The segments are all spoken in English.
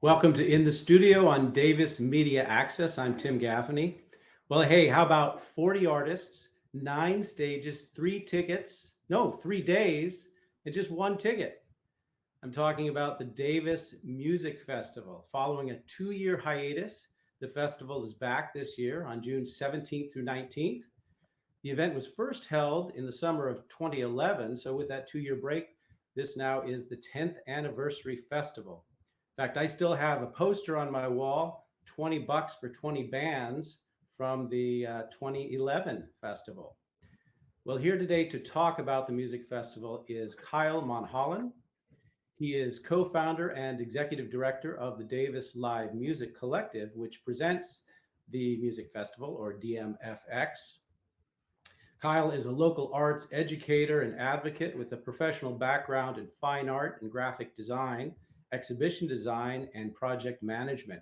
Welcome to In the Studio on Davis Media Access. I'm Tim Gaffaney. Well, hey, how about 40 artists, 9 stages, 3 tickets, no, 3 days, and just one ticket? I'm talking about the Davis Music Festival. Following a 2 year hiatus, the festival is back this year on June 17th through 19th. The event was first held in the summer of 2011. So, with that 2 year break, this now is the 10th anniversary festival. In fact, I still have a poster on my wall, $20 for 20 bands from the 2011 festival. Well, here today to talk about the music festival is Kyle Monhollen. He is co founder and executive director of the Davis Live Music Collective, which presents the music festival, or DMFX. Kyle is a local arts educator and advocate with a professional background in fine art and graphic design, exhibition design, and project management.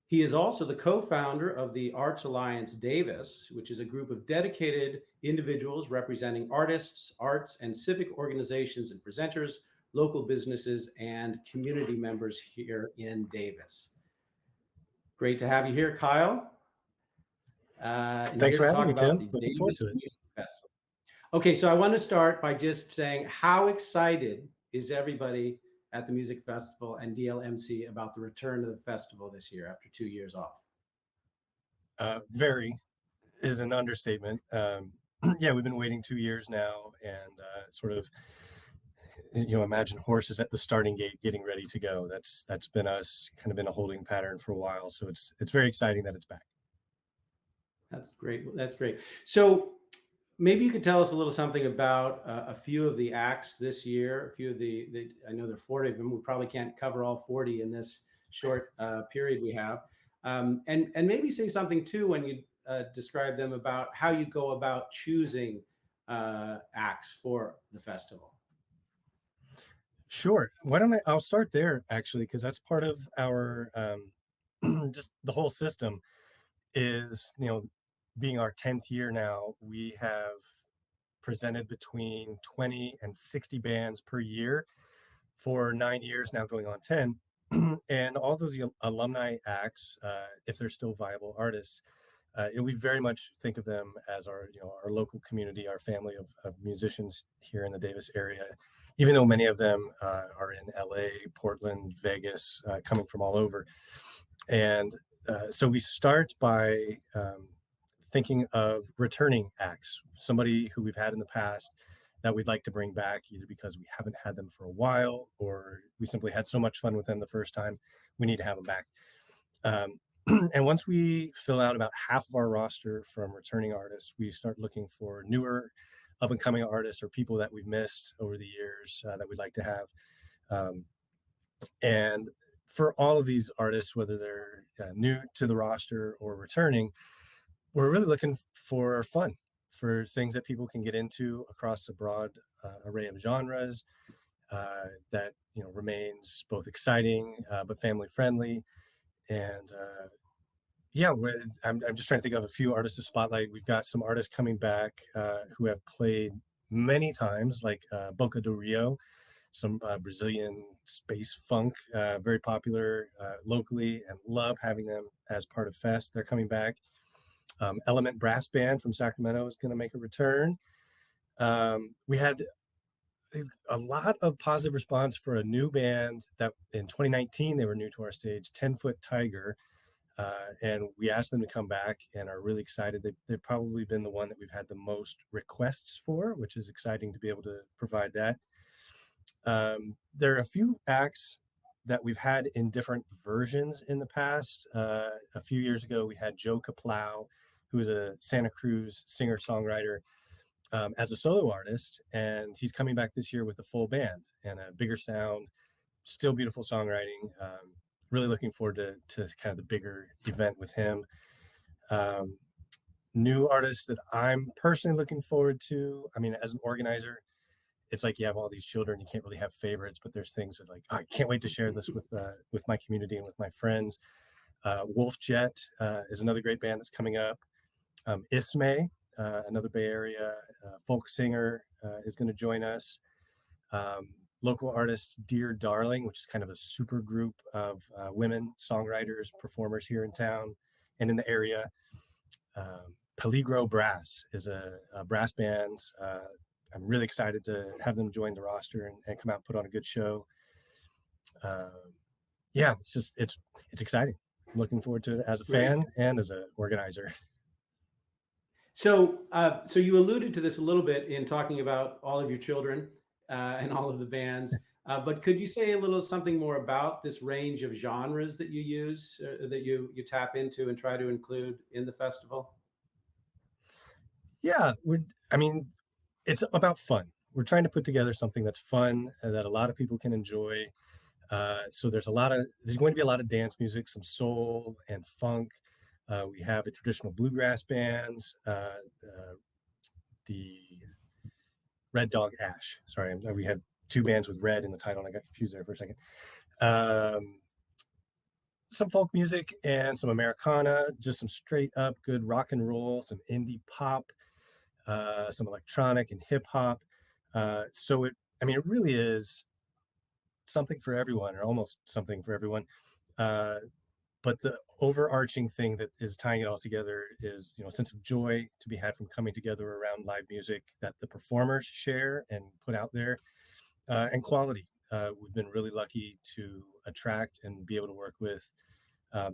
He is also the co founder of the Arts Alliance Davis, which is a group of dedicated individuals representing artists, arts, and civic organizations and presenters, local businesses, and community members here in Davis. Great to have you here, Kyle. And Thanks here for to having talk me, about Tim. the Looking forward Davis to it. Music Festival. Okay, so I want to start by just saying how excited is everybody at the music festival and DLMC about the return of the festival this year after 2 years off? Very is an understatement. Yeah, we've been waiting 2 years now, and sort of, imagine horses at the starting gate getting ready to go. That's been us kind of in a holding pattern for a while. So it's very exciting that it's back. That's great. That's great. So maybe you could tell us a little something about a few of the acts this year. A few of I know there are 40 of them. We probably can't cover all 40 in this short period we have. And maybe say something too when you describe them about how you go about choosing acts for the festival. Sure. Why don't I'll start there actually, because that's part of our just the whole system is, being our 10th year now, we have presented between 20 and 60 bands per year for 9 years now, going on 10. And all those alumni acts, if they're still viable artists, we very much think of them as our local community, our family of musicians here in the Davis area, even though many of them are in LA, Portland, Vegas, coming from all over. And so we start by thinking of returning acts, somebody who we've had in the past that we'd like to bring back, either because we haven't had them for a while or we simply had so much fun with them the first time, we need to have them back. And once we fill out about half of our roster from returning artists, we start looking for newer up and coming artists or people that we've missed over the years that we'd like to have. And for all of these artists, whether they're new to the roster or returning, we're really looking for fun, for things that people can get into across a broad array of genres that remains both exciting but family friendly. And yeah, I'm just trying to think of a few artists to spotlight. We've got some artists coming back who have played many times, like Boca do Rio, some Brazilian space funk, very popular locally, and love having them as part of Fest. They're coming back. Element Brass Band from Sacramento is going to make a return. We had a lot of positive response for a new band that in 2019, they were new to our stage, 10 Foot Tiger. And we asked them to come back and are really excited. They've probably been the one that we've had the most requests for, which is exciting to be able to provide that. There are a few acts that we've had in different versions in the past. A few years ago, we had Joe Kaplow, who is a Santa Cruz singer-songwriter, as a solo artist, and he's coming back this year with a full band and a bigger sound, still beautiful songwriting. Really looking forward to kind of the bigger event with him. New artists that I'm personally looking forward to. I mean, as an organizer, it's like you have all these children, you can't really have favorites, but there's things that like, I can't wait to share this with my community and with my friends. Wolf Jet is another great band that's coming up. Ismay, another Bay Area folk singer, is going to join us. local artists Dear Darling, which is kind of a super group of women songwriters, performers here in town and in the area. Peligro Brass is a brass band. I'm really excited to have them join the roster and come out and put on a good show. Yeah, it's exciting. I'm looking forward to it as a Great. fan and as an organizer. So you alluded to this a little bit in talking about all of your children and all of the bands, but could you say a little something more about this range of genres that you use, that you tap into and try to include in the festival? Yeah, I mean, it's about fun. We're trying to put together something that's fun and that a lot of people can enjoy. So there's going to be a lot of dance music, some soul and funk. We have a traditional bluegrass bands, the Red Dog Ash. Sorry, we have two bands with red in the title, and I got confused there for a second. Um, some folk music and some Americana, just some straight up good rock and roll, some indie pop, some electronic and hip hop. It really is something for everyone, or almost something for everyone. Uh, but the overarching thing that is tying it all together is, a sense of joy to be had from coming together around live music that the performers share and put out there, and quality. We've been really lucky to attract and be able to work with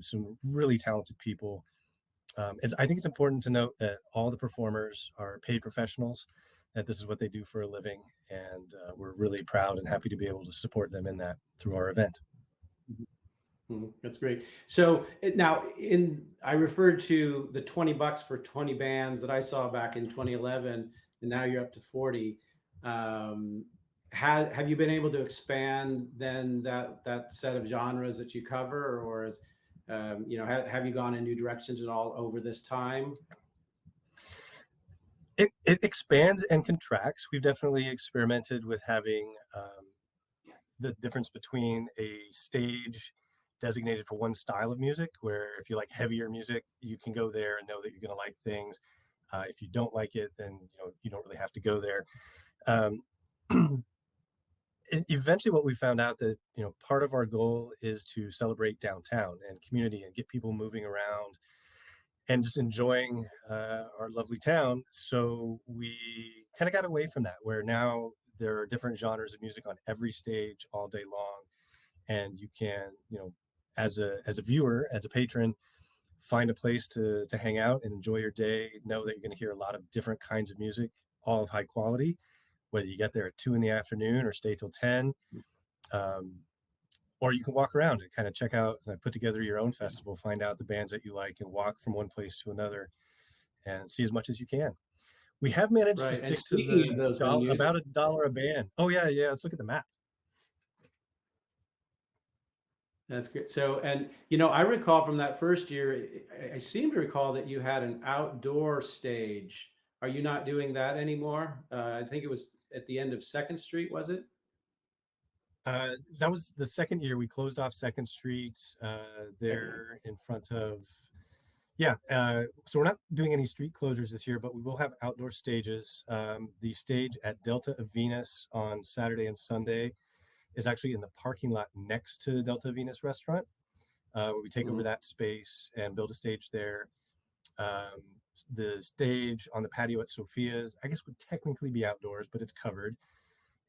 some really talented people. I think it's important to note that all the performers are paid professionals, that this is what they do for a living, and we're really proud and happy to be able to support them in that through our event. That's great. So now I referred to the $20 for 20 bands that I saw back in 2011, and now you're up to 40. Um, have you been able to expand then that set of genres that you cover, or have you gone in new directions at all over this time? It expands and contracts. We've definitely experimented with having the difference between a stage designated for one style of music, where if you like heavier music, you can go there and know that you're going to like things. If you don't like it, then you don't really have to go there. Um, Eventually, what we found out that part of our goal is to celebrate downtown and community and get people moving around and just enjoying our lovely town. So we kind of got away from that, where now there are different genres of music on every stage all day long, and you can, as a viewer, as a patron, find a place to hang out and enjoy your day. Know that you're going to hear a lot of different kinds of music, all of high quality, whether you get there at 2 in the afternoon or stay till 10. Um, or you can walk around and kind of check out and put together your own festival, find out the bands that you like, and walk from one place to another and see as much as you can. We have managed to Right. And stick to speaking of those venues, about $1 a band. Oh yeah, yeah. Let's look at the map. that's good. So, and I recall from that first year, I seem to recall that you had an outdoor stage. Are you not doing that anymore? I think it was at the end of Second Street, was it? That was the second year we closed off Second Street Okay. there in front of. Yeah, so we're not doing any street closures this year, but we will have outdoor stages. The stage at Delta of Venus on Saturday and Sunday is actually in the parking lot next to Delta Venus restaurant, where we take over Mhm, that space and build a stage there. Um, the stage on the patio at Sophia's, I guess, would technically be outdoors, but it's covered.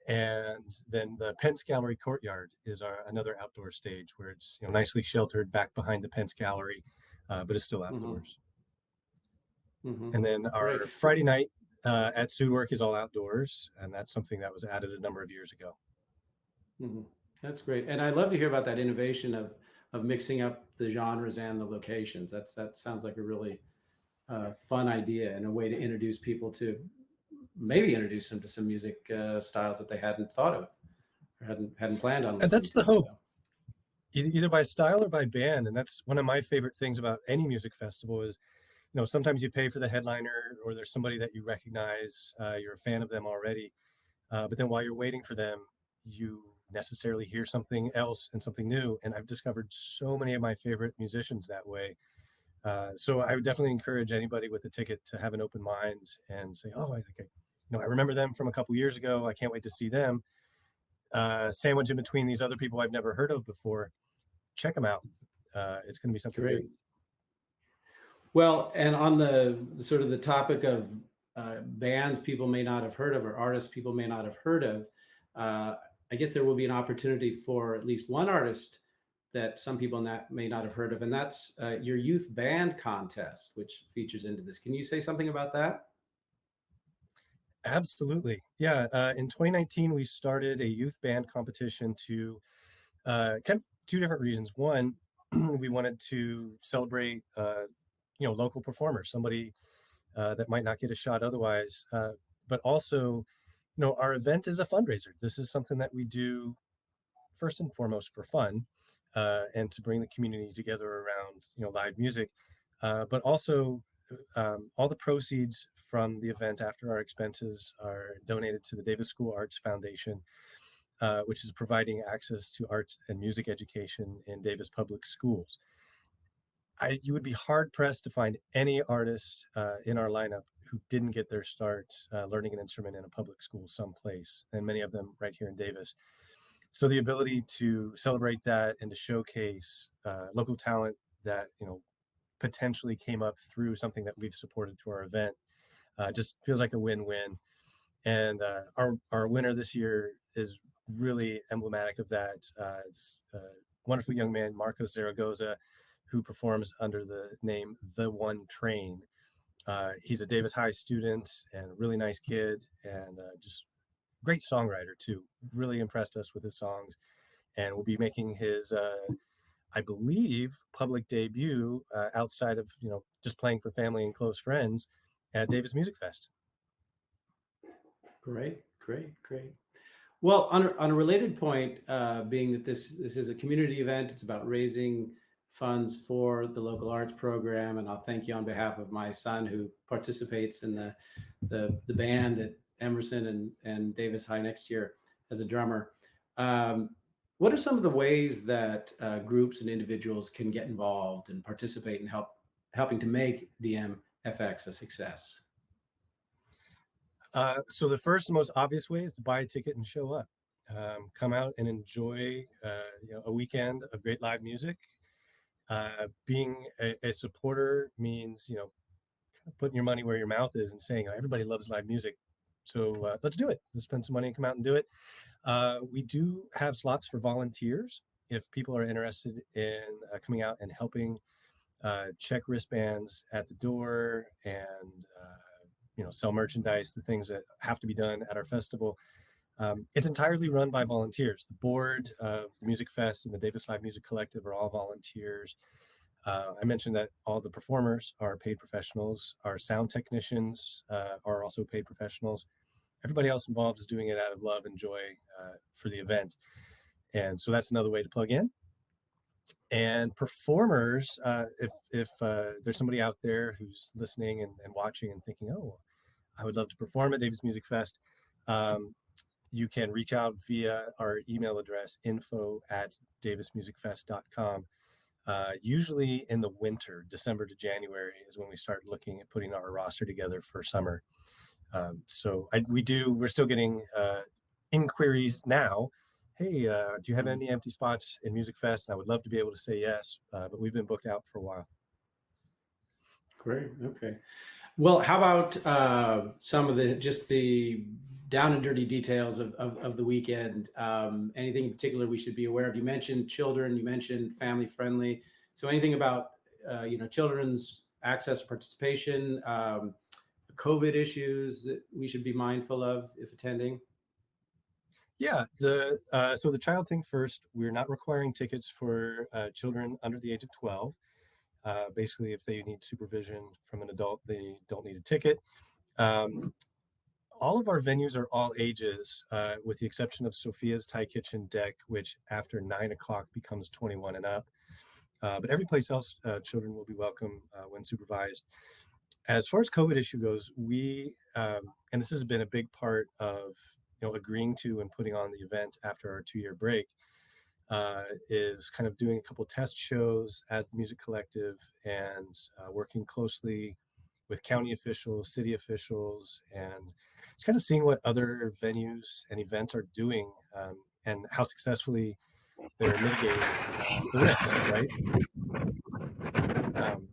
And then the Pence Gallery courtyard is another outdoor stage where it's nicely sheltered back behind the Pence Gallery, but it's still mhm, outdoors. mhm. And then Great. our Friday night at Sudwork is all outdoors, and that's something that was added a number of years ago. Mhm. That's great. And I love to hear about that innovation of mixing up the genres and the locations. That sounds like a really fun idea and a way to introduce people to maybe introduce them to some music styles that they hadn't thought of or hadn't planned on And listening that's the to. hope, So, either by style or by band. And that's one of my favorite things about any music festival is, sometimes you pay for the headliner or there's somebody that you recognize, you're a fan of them already. But then while you're waiting for them, you necessarily hear something else and something new. And I've discovered so many of my favorite musicians that way. So I would definitely encourage anybody with a ticket to have an open mind and say, "Oh, I remember them from a couple years ago. I can't wait to see them." sandwiched in between these other people I've never heard of before. Check them out. It's going to be something great. Great. Well, and on the sort of the topic of bands people may not have heard of or artists people may not have heard of, uh, I guess there will be an opportunity for at least one artist that some people may not have heard of, and that's your youth band contest, which features into this. Can you say something about that? Absolutely. Yeah. In 2019, we started a youth band competition to kind of two different reasons. One, we wanted to celebrate, local performers, somebody that might not get a shot otherwise. But also, our event is a fundraiser. This is something that we do first and foremost for fun, and to bring the community together around, live music. But also, all the proceeds from the event after our expenses are donated to the Davis School Arts Foundation, which is providing access to arts and music education in Davis public schools. You would be hard pressed to find any artist in our lineup who didn't get their start learning an instrument in a public school someplace, and many of them right here in Davis. So the ability to celebrate that and to showcase local talent that potentially came up through something that we've supported through our event just feels like a win-win. And our winner this year is really emblematic of that. It's a wonderful young man, Marcos Zaragoza, who performs under the name The One Train. He's a Davis High student and a really nice kid, and just great songwriter too. Really impressed us with his songs, and will be making his, I believe, public debut outside of just playing for family and close friends at Davis Music Fest. Great, great, great. Well, on a related point, being that this is a community event, it's about raising funds for the local arts program, and I'll thank you on behalf of my son who participates in the band at Emerson and Davis High next year as a drummer. Um, what are some of the ways that groups and individuals can get involved and participate and helping to make DMFX a success? So the first and most obvious way is to buy a ticket and show up. Come out and enjoy a weekend of great live music. Being a supporter means kind of putting your money where your mouth is and saying everybody loves live music, so let's do it. Let's spend some money and come out and do it. We do have slots for volunteers if people are interested in coming out and helping check wristbands at the door and sell merchandise, the things that have to be done at our festival. It's entirely run by volunteers. The board of the Music Fest and the Davis Live Music Collective are all volunteers. I mentioned that all the performers are paid professionals. Our sound technicians are also paid professionals. Everybody else involved is doing it out of love and joy for the event. And so that's another way to plug in. And performers, if there's somebody out there who's listening and watching and thinking, oh, I would love to perform at Davis Music Fest, you can reach out via our email address, info@davismusicfest.com. Usually in the winter, December to January is when we start looking at putting our roster together for summer. We're still getting inquiries now. Hey, do you have any empty spots in Music Fest? And I would love to be able to say yes, but we've been booked out for a while. Great. Okay. Well, how about some of the down and dirty details of the weekend? Anything in particular we should be aware of? You mentioned children, you mentioned family friendly. So anything about children's access to participation, COVID issues that we should be mindful of if attending? Yeah, so the child thing first. We're not requiring tickets for children under the age of 12. Basically, if they need supervision from an adult, they don't need a ticket. Um, all of our venues are all ages, with the exception of Sophia's Thai Kitchen Deck, which after 9 o'clock becomes 21 and up. But every place else, children will be welcome when supervised. As far as COVID issue goes, and this has been a big part of agreeing to and putting on the event after our 2-year break, is kind of doing a couple test shows as the music collective and working closely with county officials, city officials, and just kind of seeing what other venues and events are doing. and how successfully they're mitigating the risks, right? Um,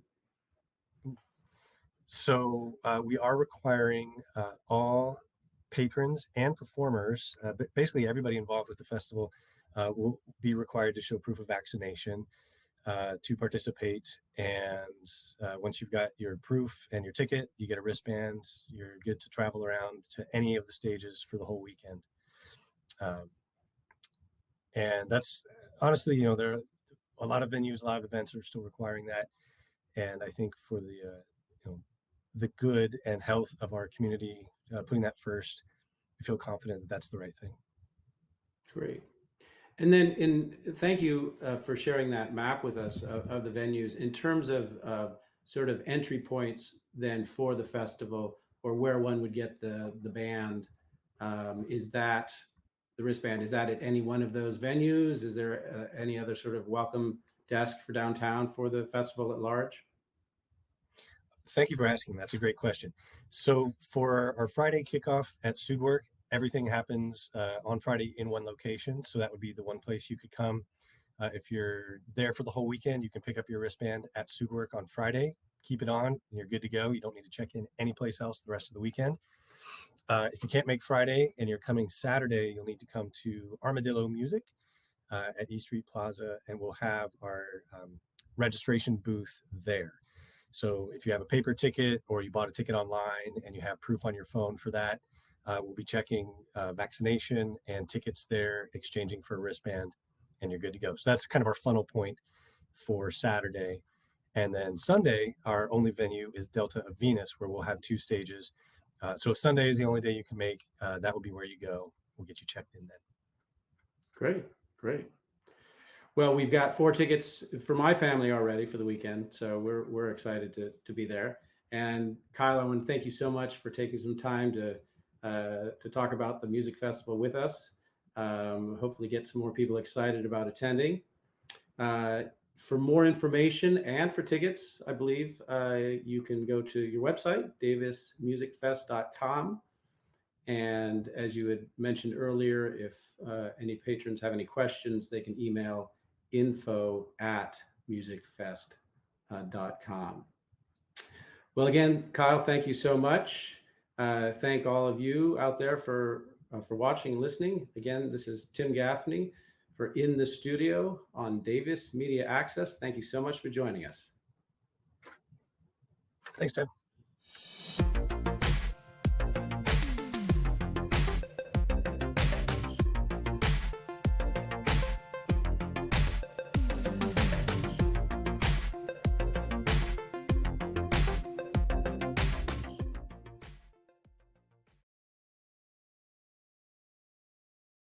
so we are requiring all patrons and performers, basically everybody involved with the festival, will be required to show proof of vaccination to participate. And once you've got your proof and your ticket, you get a wristband. You're good to travel around to any of the stages for the whole weekend. Um, and that's honestly, there are a lot of venues, a lot of events are still requiring that. And I think for the good and health of our community, putting that first, I feel confident that that's the right thing. Great. And then, thank you for sharing that map with us of the venues in terms of sort of entry points then for the festival, or where one would get the band. Is that the wristband? Is that at any one of those venues? Is there any other sort of welcome desk for downtown for the festival at large? Thank you for asking. That's a great question. So for our Friday kickoff at Sudwork, everything happens on Friday in one location. So that would be the one place you could come. If you're there for the whole weekend, you can pick up your wristband at Sudwork on Friday, keep it on, and you're good to go. You don't need to check in anyplace else the rest of the weekend. If you can't make Friday and you're coming Saturday, you'll need to come to Armadillo Music at East Street Plaza, and we'll have our registration booth there. So if you have a paper ticket or you bought a ticket online and you have proof on your phone for that, we'll be checking vaccination and tickets there, exchanging for a wristband, and you're good to go. So that's kind of our funnel point for Saturday. And then Sunday, our only venue is Delta of Venus, where we'll have two stages. So if Sunday is the only day you can make, that will be where you go. We'll get you checked in then. Great, great. Well, we've got 4 tickets for my family already for the weekend, so we're excited to be there. And Kyle, I want to thank you so much for taking some time to talk about the music festival with us. Hopefully, get some more people excited about attending. For more information and for tickets, I believe you can go to your website, davismusicfest.com. And as you had mentioned earlier, if any patrons have any questions, they can email info@musicfest.com. Well, again, Kyle, thank you so much. Thank all of you out there for watching and listening. Again, this is Tim Gaffaney for In the Studio on Davis Media Access. Thank you so much for joining us. Thanks, Tim.